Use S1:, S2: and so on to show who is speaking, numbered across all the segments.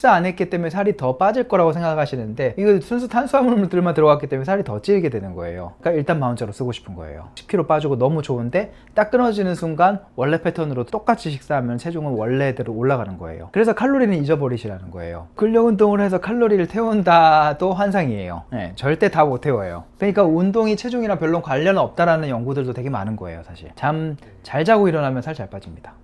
S1: 식사 안 했기 때문에 살이 더 빠질 거라고 생각하시는데 이거 순수 탄수화물들만 들어갔기 때문에 살이 더 찌게 되는 거예요. 그러니까 일단 마운트로 쓰고 싶은 거예요. 10kg 빠지고 너무 좋은데 딱 끊어지는 순간 원래 패턴으로 똑같이 식사하면 체중은 원래대로 올라가는 거예요. 그래서 칼로리는 잊어버리시라는 거예요. 근력 운동을 해서 칼로리를 태운다도 환상이에요. 네, 절대 다 못 태워요. 그러니까 운동이 체중이랑 별로 관련 없다라는 연구들도 되게 많은 거예요. 사실 잠 잘 자고 일어나면 살 잘 빠집니다.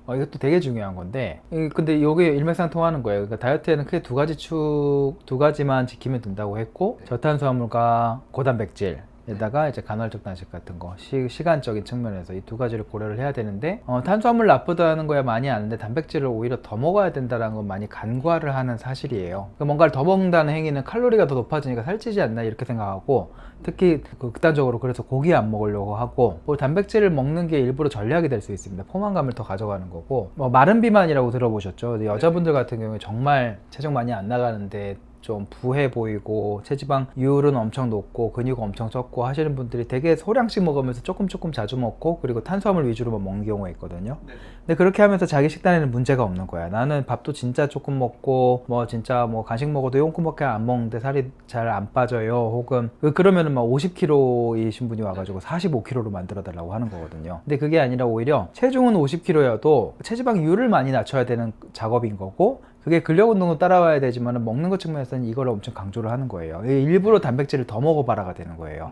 S1: 이것도 되게 중요한 건데, 근데 이게 일맥상통하는 거예요. 그러니까 다이어트에는 크게 두 가지만 지키면 된다고 했고, 저탄수화물과 고단백질에다가 이제 간헐적 단식 같은 거, 시간적인 측면에서 이 두 가지를 고려를 해야 되는데, 탄수화물 나쁘다는 거야 많이 아는데 단백질을 오히려 더 먹어야 된다는 건 많이 간과를 하는 사실이에요. 그러니까 뭔가를 더 먹는다는 행위는 칼로리가 더 높아지니까 살찌지 않나 이렇게 생각하고, 특히 극단적으로 그래서 고기 안 먹으려고 하고, 단백질을 먹는 게 일부러 전략이 될 수 있습니다. 포만감을 더 가져가는 거고, 마른 비만이라고 들어보셨죠? 여자분들 같은 경우에 정말 체중 많이 안 나가는데 좀 부해 보이고 체지방률은 엄청 높고 근육 엄청 적고 하시는 분들이 되게 소량씩 먹으면서 조금 자주 먹고, 그리고 탄수화물 위주로만 먹는 경우가 있거든요. 근데 그렇게 하면서 자기 식단에는 문제가 없는 거야. 나는 밥도 진짜 조금 먹고 진짜 간식 먹어도 조금밖에 안 먹는데 살이 잘 안 빠져요. 혹은 그러면은 50kg이신 분이 와가지고 45kg로 만들어 달라고 하는 거거든요. 근데 그게 아니라 오히려 체중은 50kg여도 체지방률을 많이 낮춰야 되는 작업인 거고, 그게 근력 운동도 따라와야 되지만 먹는 것 측면에서는 이걸 엄청 강조를 하는 거예요. 일부러 단백질을 더 먹어봐라가 되는 거예요.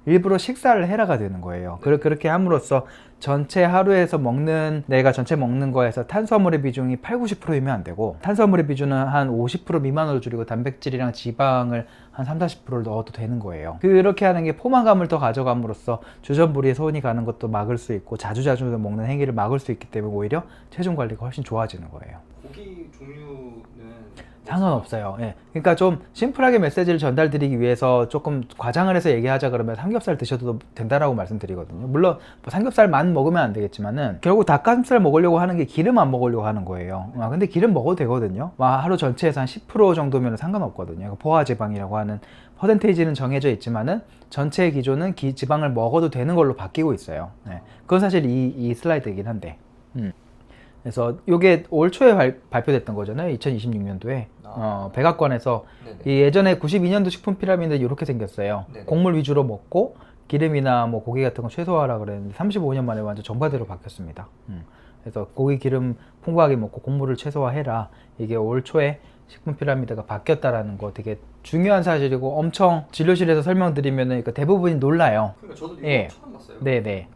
S1: 일부러 식사를 해라가 되는 거예요. 그렇게 함으로써 전체 하루에서 내가 전체 먹는 거에서 탄수화물의 비중이 80-90%이면 안 되고, 탄수화물의 비중은 한 50% 미만으로 줄이고 단백질이랑 지방을 한 30-40%를 넣어도 되는 거예요. 그렇게 하는 게 포만감을 더 가져감으로써 주전부리에 손이 가는 것도 막을 수 있고 자주 먹는 행위를 막을 수 있기 때문에 오히려 체중 관리가 훨씬 좋아지는 거예요.
S2: 고기 종류는
S1: 상관없어요. 예. 그러니까 좀 심플하게 메시지를 전달드리기 위해서 조금 과장을 해서 얘기하자 그러면 삼겹살 드셔도 된다라고 말씀드리거든요. 물론 삼겹살만 먹으면 안 되겠지만은 결국 닭가슴살 먹으려고 하는 게 기름 안 먹으려고 하는 거예요. 근데 기름 먹어도 되거든요. 하루 전체에서 한 10% 정도면 상관없거든요. 포화지방이라고 하는 퍼센테이지는 정해져 있지만은 전체 기조는 지방을 먹어도 되는 걸로 바뀌고 있어요. 네. 그건 사실 이 슬라이드이긴 한데. 그래서 이게 올 초에 발표됐던 거잖아요. 2026년도에 백악관에서 이 예전에 92년도 식품 피라미드 이렇게 생겼어요. 네네. 곡물 위주로 먹고 기름이나 고기 같은 거 최소화하라 그랬는데 35년 만에 완전 정반대로 바뀌었습니다. 그래서 고기 기름 풍부하게 먹고 곡물을 최소화해라. 이게 올 초에 식품 피라미드가 바뀌었다라는 거 되게 중요한 사실이고, 엄청 진료실에서 설명드리면은 그러니까 대부분이 놀라요.
S2: 그러니까 저도 이거 처음 봤어요.
S1: 네네.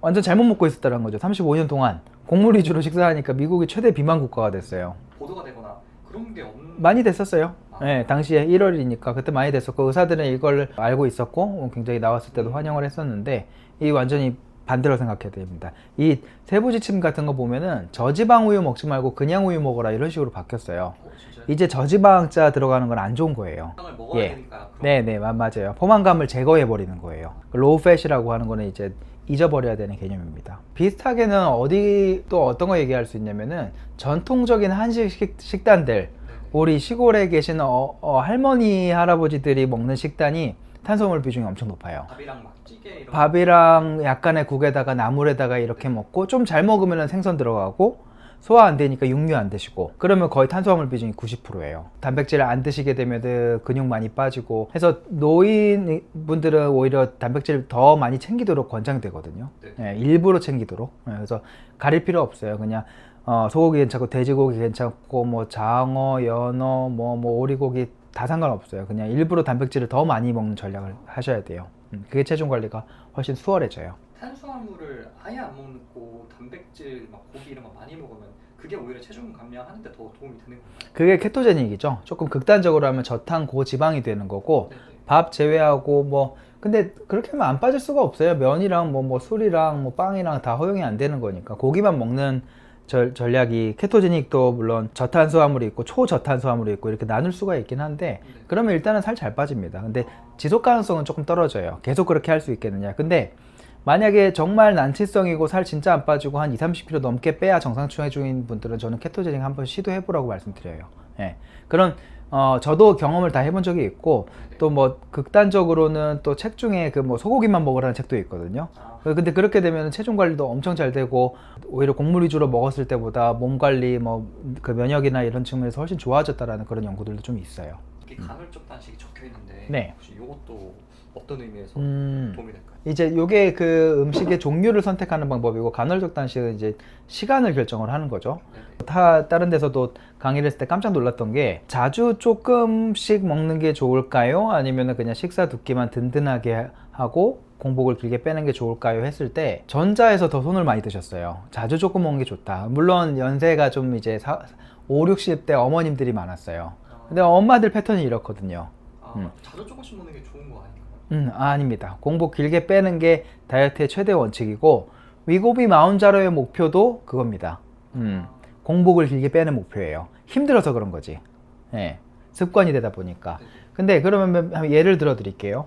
S1: 완전 잘못 먹고 있었다는 거죠. 35년 동안 곡물 위주로 식사하니까 미국이 최대 비만 국가가 됐어요.
S2: 보도가 되거나 그런 게 없는...
S1: 많이 됐었어요. 네, 당시에 1월이니까 그때 많이 됐었고, 의사들은 이걸 알고 있었고 굉장히 나왔을 때도 환영을 했었는데, 이 완전히 반대로 생각해야 됩니다. 이 세부지침 같은 거 보면은 저지방 우유 먹지 말고 그냥 우유 먹어라 이런 식으로 바뀌었어요. 이제 저지방자 들어가는 건 안 좋은 거예요.
S2: 먹어야 되니까.
S1: 네네, 맞아요. 포만감을 제거해 버리는 거예요. 로우 팻이라고 하는 거는 이제 잊어버려야 되는 개념입니다. 비슷하게는 또 어떤 거 얘기할 수 있냐면은 전통적인 한식 식단들, 우리 시골에 계시는 할머니 할아버지들이 먹는 식단이 탄수화물 비중이 엄청 높아요.
S2: 밥이랑 찌개 이런
S1: 밥이랑 약간의 국에다가 나물에다가 이렇게 먹고, 좀 잘 먹으면 생선 들어가고, 소화 안 되니까 육류 안 드시고, 그러면 거의 탄수화물 비중이 90%예요. 단백질을 안 드시게 되면 근육 많이 빠지고 해서 노인분들은 오히려 단백질을 더 많이 챙기도록 권장되거든요. 네, 일부러 챙기도록. 그래서 가릴 필요 없어요. 그냥 소고기 괜찮고 돼지고기 괜찮고 장어, 연어, 오리고기 다 상관없어요. 그냥 일부러 단백질을 더 많이 먹는 전략을 하셔야 돼요. 그게 체중 관리가 훨씬 수월해져요.
S2: 탄수화물을 아예 안 먹고 단백질 고기 이런 거 많이 먹으면 그게 오히려 체중 감량하는 데 더 도움이 되는 건가요?
S1: 그게 케토제닉이죠. 조금 극단적으로 하면 저탄 고지방이 되는 거고, 네네. 밥 제외하고 근데 그렇게 하면 안 빠질 수가 없어요. 면이랑 술이랑 빵이랑 다 허용이 안 되는 거니까. 고기만 먹는 전략이, 케토제닉도 물론 저탄수화물이 있고 초저탄수화물이 있고 이렇게 나눌 수가 있긴 한데, 그러면 일단은 살 잘 빠집니다. 근데 지속 가능성은 조금 떨어져요. 계속 그렇게 할 수 있겠느냐. 근데 만약에 정말 난치성이고 살 진짜 안 빠지고 한 20-30kg 넘게 빼야 정상충 중인 분들은 저는 케토제닉 한번 시도해보라고 말씀드려요. 예. 그런 저도 경험을 다 해본 적이 있고 또 뭐 극단적으로는 또 책 중에 그 뭐 소고기만 먹으라는 책도 있거든요. 근데 그렇게 되면 체중 관리도 엄청 잘 되고 오히려 곡물 위주로 먹었을 때보다 몸 관리 뭐 그 면역이나 이런 측면에서 훨씬 좋아졌다라는 그런 연구들도 좀 있어요.
S2: 이게 간헐적 단식이 적혀 있는데
S1: 네.
S2: 혹시 이것도 어떤 의미에서 도움이 될까요?
S1: 이제 요게 그 음식의 종류를 선택하는 방법이고 간헐적 단식은 이제 시간을 결정을 하는 거죠.
S2: 네네.
S1: 다른 데서도 강의를 했을 때 깜짝 놀랐던 게 자주 조금씩 먹는 게 좋을까요? 아니면 그냥 식사 두 끼만 든든하게 하고 공복을 길게 빼는 게 좋을까요? 했을 때 전자에서 더 손을 많이 드셨어요. 자주 조금 먹는 게 좋다. 물론 연세가 좀 이제 5, 60대 어머님들이 많았어요. 근데 엄마들 패턴이 이렇거든요.
S2: 자주 조금씩 먹는 게 좋은 거 아닌가요?
S1: 아닙니다. 공복 길게 빼는 게 다이어트의 최대 원칙이고 위고비 마운자로의 목표도 그겁니다. 공복을 길게 빼는 목표예요. 힘들어서 그런 거지. 예, 습관이 되다 보니까. 근데 그러면 예를 들어 드릴게요.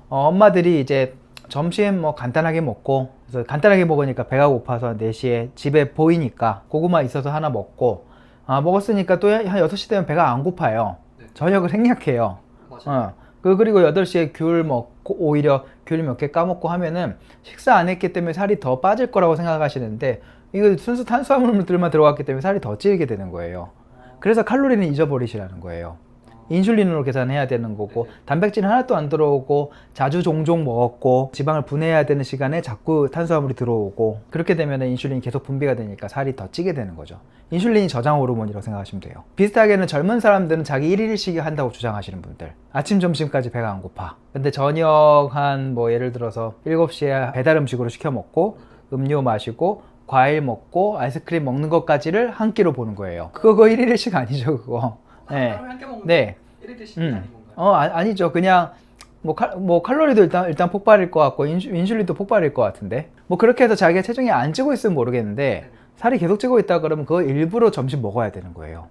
S1: 엄마들이 이제 점심 뭐 간단하게 먹고, 그래서 간단하게 먹으니까 배가 고파서 4시에 집에 보이니까 고구마 있어서 하나 먹고, 먹었으니까 또 한 6시 되면 배가 안 고파요.
S2: 네.
S1: 저녁을 생략해요.
S2: 맞아요.
S1: 그리고 8시에 귤 먹고, 오히려 귤 몇 개 까먹고 하면은 식사 안 했기 때문에 살이 더 빠질 거라고 생각하시는데, 이거 순수 탄수화물들만 들어갔기 때문에 살이 더 찌게 되는 거예요. 그래서 칼로리는 잊어버리시라는 거예요. 인슐린으로 계산해야 되는 거고, 단백질 하나도 안 들어오고, 자주 종종 먹었고, 지방을 분해해야 되는 시간에 자꾸 탄수화물이 들어오고, 그렇게 되면 인슐린이 계속 분비가 되니까 살이 더 찌게 되는 거죠. 인슐린이 저장 호르몬이라고 생각하시면 돼요. 비슷하게는 젊은 사람들은 자기 1일씩 한다고 주장하시는 분들, 아침 점심까지 배가 안 고파. 근데 저녁 한 뭐 예를 들어서 7시에 배달 음식으로 시켜 먹고, 음료 마시고, 과일 먹고, 아이스크림 먹는 것까지를 한 끼로 보는 거예요. 그거 1일씩 아니죠, 그거. 네.
S2: 하루에 한 개 먹는
S1: 네.
S2: 1일 식이 아닌 건가요?
S1: 아니죠. 그냥 뭐 칼로리도 일단 폭발일 것 같고 인슐린도 폭발일 것 같은데, 뭐 그렇게 해서 자기가 체중이 안 찌고 있으면 모르겠는데 살이 계속 찌고 있다 그러면 그거 일부러 점심 먹어야 되는 거예요.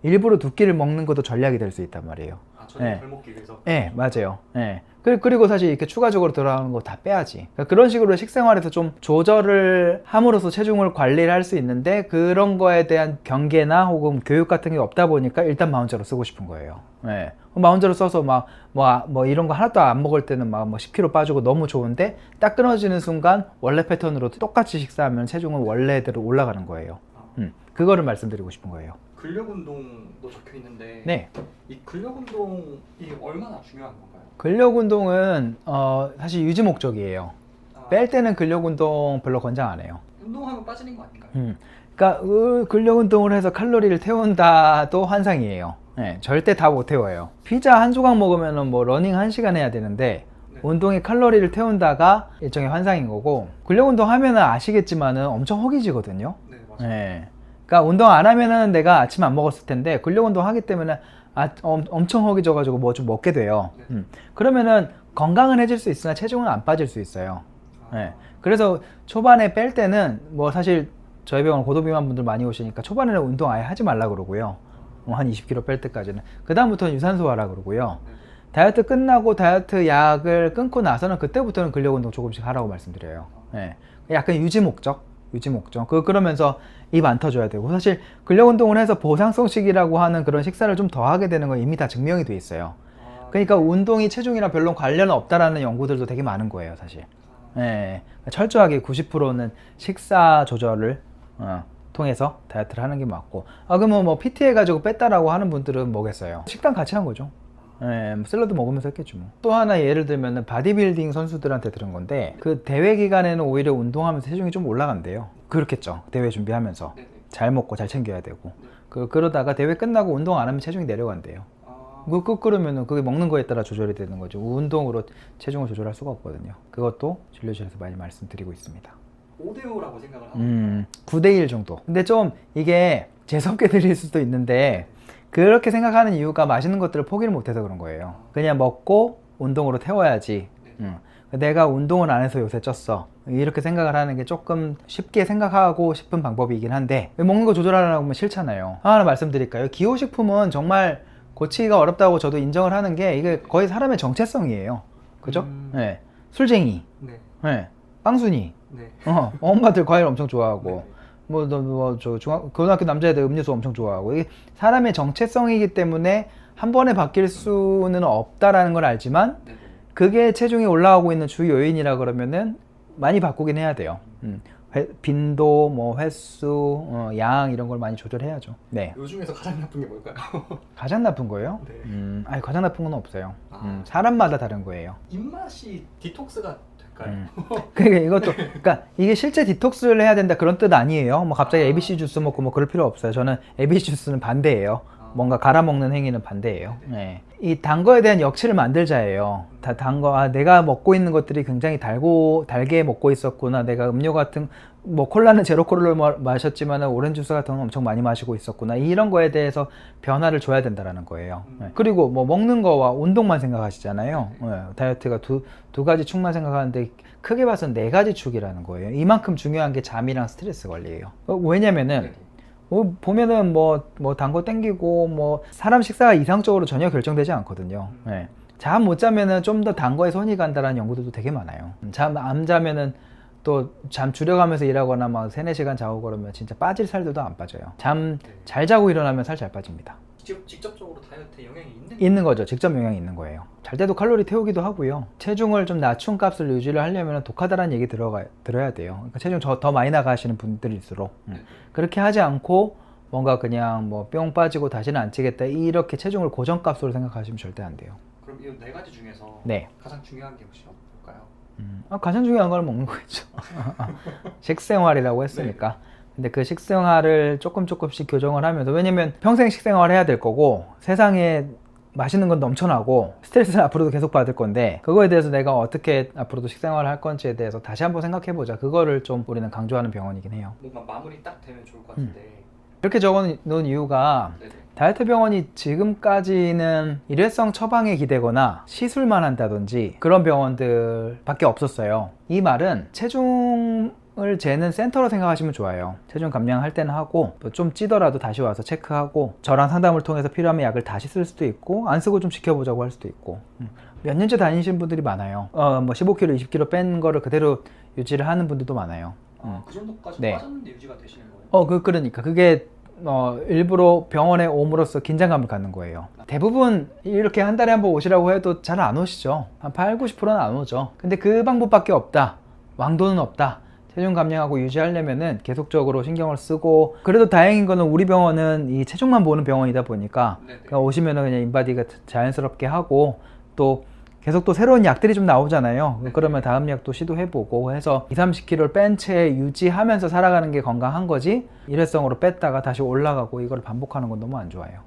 S1: 일부러 2끼를 먹는 것도 전략이 될 수 있단 말이에요.
S2: 저녁 덜 먹기 위해서.
S1: 네, 맞아요. 네. 그리고 사실 이렇게 추가적으로 들어가는 거 다 빼야지. 그러니까 그런 식으로 식생활에서 좀 조절을 함으로써 체중을 관리를 할 수 있는데, 그런 거에 대한 경계나 혹은 교육 같은 게 없다 보니까 일단 마운자로 쓰고 싶은 거예요. 네. 마운자로 써서 뭐 이런 거 하나도 안 먹을 때는 막 뭐 10kg 빠지고 너무 좋은데, 딱 끊어지는 순간 원래 패턴으로 똑같이 식사하면 체중은 원래대로 올라가는 거예요. 그거를 말씀드리고 싶은 거예요.
S2: 근력 운동도 적혀 있는데
S1: 네.
S2: 이 근력 운동이 얼마나 중요한 건가요?
S1: 근력 운동은 사실 유지 목적이에요. 뺄 때는 근력 운동 별로 권장 안 해요.
S2: 운동하면 빠지는 거 아닌가요?
S1: 그러니까 근력 운동을 해서 칼로리를 태운다도 환상이에요. 네, 절대 다 못 태워요. 피자 한 조각 먹으면 뭐 러닝 1시간 해야 되는데, 운동이 칼로리를 태운다가 일종의 환상인 거고, 근력 운동 하면은 아시겠지만은 엄청 허기지거든요.
S2: 네, 맞아요.
S1: 네. 그러니까 운동 안 하면은 내가 아침 안 먹었을 텐데, 근력 운동 하기 때문에 엄청 허기져가지고 뭐 좀 먹게 돼요. 그러면은 건강은 해질 수 있으나 체중은 안 빠질 수 있어요. 네. 그래서 초반에 뺄 때는 뭐 사실 저희 병원 고도비만 분들 많이 오시니까 초반에는 운동 아예 하지 말라 그러고요. 한 20kg 뺄 때까지는. 그 다음부터는 유산소 하라 그러고요. 다이어트 끝나고 다이어트 약을 끊고 나서는 그때부터는 근력 운동 조금씩 하라고 말씀드려요. 네. 약간 유지 목적. 그러면서 입 안 터져야 되고, 사실 근력 운동을 해서 보상성식이라고 하는 그런 식사를 좀 더 하게 되는 건 이미 다 증명이 돼 있어요. 그러니까 운동이 체중이랑 별로 관련 없다라는 연구들도 되게 많은 거예요, 사실. 네. 철저하게 90%는 식사 조절을 통해서 다이어트를 하는 게 맞고, 그러면 뭐 PT 해가지고 뺐다라고 하는 분들은 뭐겠어요? 식단 같이 한 거죠. 뭐 샐러드 먹으면서 했겠죠 뭐. 또 하나 예를 들면 바디빌딩 선수들한테 들은 건데, 그 대회 기간에는 오히려 운동하면서 체중이 좀 올라간대요. 그렇겠죠. 대회 준비하면서 잘 먹고 잘 챙겨야 되고. 그러다가 대회 끝나고 운동 안 하면 체중이 내려간대요. 그러면은 그게 먹는 거에 따라 조절이 되는 거죠. 운동으로 체중을 조절할 수가 없거든요. 그것도 진료실에서 많이 말씀드리고 있습니다.
S2: 5대5라고 생각을 하는
S1: 9대1 정도. 근데 좀 이게 재수없게 들릴 수도 있는데, 그렇게 생각하는 이유가 맛있는 것들을 포기를 못해서 그런 거예요. 그냥 먹고 운동으로 태워야지. 내가 운동을 안 해서 요새 쪘어. 이렇게 생각을 하는 게 조금 쉽게 생각하고 싶은 방법이긴 한데, 먹는 거 조절하려고 하면 싫잖아요. 하나 말씀드릴까요? 기호식품은 정말 고치기가 어렵다고 저도 인정을 하는 게, 이게 거의 사람의 정체성이에요. 그죠? 술쟁이, 빵순이, 엄마들 과일 엄청 좋아하고, 고등학교 남자애들 음료수 엄청 좋아하고, 이게 사람의 정체성이기 때문에 한 번에 바뀔 수는 없다라는 걸 알지만,
S2: 네네.
S1: 그게 체중이 올라가고 있는 주 요인이라 그러면은 많이 바꾸긴 해야 돼요. 빈도, 뭐 횟수, 양 이런 걸 많이 조절해야죠. 네.
S2: 요 중에서 가장 나쁜 게 뭘까요?
S1: 가장 나쁜 거예요?
S2: 네.
S1: 아니 가장 나쁜 건 없어요.
S2: 아.
S1: 사람마다 다른 거예요.
S2: 입맛이 디톡스가 될까요?
S1: 그러니까 이것도, 그러니까 이게 실제 디톡스를 해야 된다 그런 뜻 아니에요. 뭐 갑자기
S2: 아.
S1: ABC 주스 먹고 뭐 그럴 필요 없어요. 저는 ABC 주스는 반대예요. 뭔가 갈아 먹는 행위는 반대예요. 네. 이 단 거에 대한 역치를 만들자예요. 단 거, 내가 먹고 있는 것들이 굉장히 달게 먹고 있었구나. 내가 음료 같은, 뭐 콜라는 제로 콜라를 마셨지만 오렌지 주스 같은 건 엄청 많이 마시고 있었구나. 이런 거에 대해서 변화를 줘야 된다라는 거예요. 네. 그리고 뭐 먹는 거와 운동만 생각하시잖아요. 네. 다이어트가 두 가지 축만 생각하는데 크게 봐서는 4가지 축이라는 거예요. 이만큼 중요한 게 잠이랑 스트레스 관리예요. 왜냐면은 보면은 단 거 땡기고 뭐 사람 식사가 이상적으로 전혀 결정되지 않거든요. 네. 잠 못 자면은 좀 더 단 거에 손이 간다라는 연구들도 되게 많아요. 잠 안 자면은 또 잠 줄여가면서 일하거나 막 3-4시간 자고 그러면 진짜 빠질 살들도 안 빠져요. 잠 잘 자고 일어나면 살 잘 빠집니다.
S2: 직접적으로 다이어트에 영향이
S1: 있는 거죠. 직접 영향이 있는 거예요. 잘 때도 칼로리 태우기도 하고요. 체중을 좀 낮춘 값을 유지를 하려면 독하다라는 얘기 들어야 돼요. 그러니까 체중 더 많이 나가시는 분들일수록 그렇게 하지 않고 뭔가 그냥 뭐 뿅 빠지고 다시는 안 찌겠다 이렇게 체중을 고정값으로 생각하시면 절대 안 돼요.
S2: 그럼 이 4가지 중에서
S1: 네.
S2: 가장 중요한 게 혹시 뭘까요?
S1: 가장 중요한 건 먹는 거겠죠. 식생활이라고 했으니까. 근데 그 식생활을 조금씩 교정을 하면서, 왜냐면 평생 식생활 해야 될 거고 세상에 맛있는 건 넘쳐나고 스트레스는 앞으로도 계속 받을 건데, 그거에 대해서 내가 어떻게 앞으로도 식생활을 할 건지에 대해서 다시 한번 생각해보자. 그거를 좀 우리는 강조하는 병원이긴 해요.
S2: 뭔가 마무리 딱 되면 좋을 것 같은데.
S1: 이렇게 적어놓은 이유가 다이어트 병원이 지금까지는 일회성 처방에 기대거나 시술만 한다든지 그런 병원들 밖에 없었어요. 이 말은 체중을 재는 센터로 생각하시면 좋아요. 체중 감량할 때는 하고, 또 좀 찌더라도 다시 와서 체크하고, 저랑 상담을 통해서 필요하면 약을 다시 쓸 수도 있고, 안 쓰고 좀 지켜보자고 할 수도 있고. 몇 년째 다니시는 분들이 많아요. 뭐 15kg, 20kg 뺀 거를 그대로 유지를 하는 분들도 많아요.
S2: 그 정도까지
S1: 네.
S2: 빠졌는데 유지가 되시는 거예요?
S1: 그러니까 그게 일부러 병원에 옴으로써 긴장감을 갖는 거예요. 대부분 이렇게 한 달에 한 번 오시라고 해도 잘 안 오시죠. 한 80-90%는 안 오죠. 근데 그 방법밖에 없다. 왕도는 없다. 체중 감량하고 유지하려면은 계속적으로 신경을 쓰고, 그래도 다행인 거는 우리 병원은 이 체중만 보는 병원이다 보니까 그러니까 오시면은 그냥 인바디가 자연스럽게 하고, 또 계속 또 새로운 약들이 좀 나오잖아요. 그러면 다음 약도 시도해보고 해서 20-30kg를 뺀 채 유지하면서 살아가는 게 건강한 거지, 일회성으로 뺐다가 다시 올라가고 이걸 반복하는 건 너무 안 좋아요.